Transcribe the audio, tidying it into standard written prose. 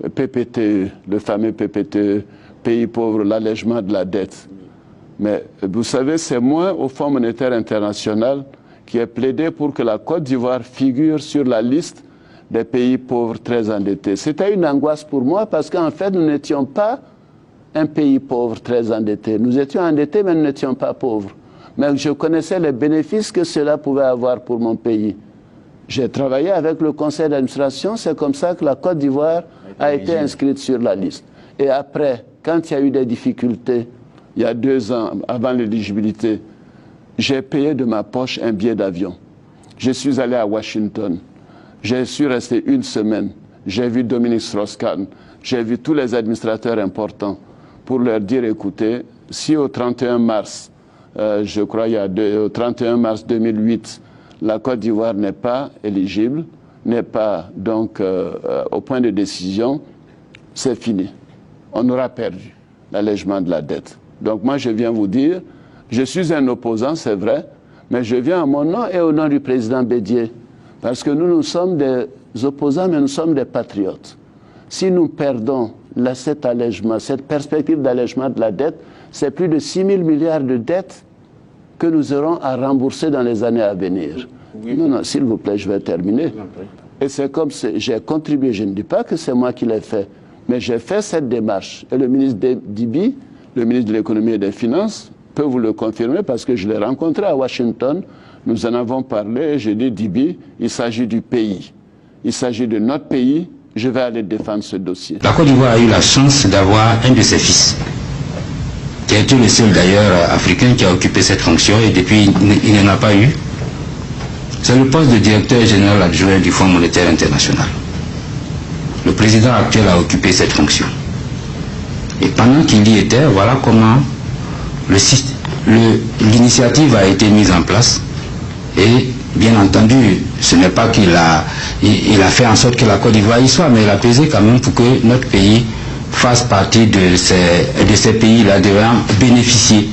PPTE, le fameux PPTE, pays pauvres, l'allègement de la dette. Mais vous savez, c'est moi, au Fonds monétaire international, qui ai plaidé pour que la Côte d'Ivoire figure sur la liste des pays pauvres très endettés. C'était une angoisse pour moi parce qu'en fait, nous n'étions pas un pays pauvre très endetté. Nous étions endettés, mais nous n'étions pas pauvres. Mais je connaissais les bénéfices que cela pouvait avoir pour mon pays. J'ai travaillé avec le conseil d'administration, c'est comme ça que la Côte d'Ivoire a été inscrite sur la liste. Et après, quand il y a eu des difficultés, il y a 2 ans, avant l'éligibilité, j'ai payé de ma poche un billet d'avion. Je suis allé à Washington. J'ai su rester 1 semaine. J'ai vu Dominique Strauss-Kahn. J'ai vu tous les administrateurs importants pour leur dire, écoutez, si au 31 mars, je crois au 31 mars 2008, la Côte d'Ivoire n'est pas éligible, n'est pas donc au point de décision, c'est fini. On aura perdu l'allègement de la dette. Donc moi, je viens vous dire, je suis un opposant, c'est vrai, mais je viens en mon nom et au nom du président Bédié. Parce que nous sommes des opposants, mais nous sommes des patriotes. Si nous perdons cet allègement, cette perspective d'allègement de la dette, c'est plus de 6 000 milliards de dettes que nous aurons à rembourser dans les années à venir. Oui. Non, s'il vous plaît, je vais terminer. Et c'est comme j'ai contribué, je ne dis pas que c'est moi qui l'ai fait, mais j'ai fait cette démarche. Et le ministre Dibi, le ministre de l'économie et des finances, peut vous le confirmer parce que je l'ai rencontré à Washington. Nous en avons parlé et j'ai dit, Dibi, il s'agit du pays. Il s'agit de notre pays. Je vais aller défendre ce dossier. La Côte d'Ivoire a eu la chance d'avoir un de ses fils, qui a été le seul d'ailleurs africain qui a occupé cette fonction et depuis il n'en a pas eu. C'est le poste de directeur général adjoint du Fonds monétaire international. Le président actuel a occupé cette fonction. Et pendant qu'il y était, voilà comment l'initiative a été mise en place. Et bien entendu, ce n'est pas qu'il a fait en sorte que la Côte d'Ivoire y soit, mais il a pesé quand même pour que notre pays fasse partie de ces pays-là devant bénéficier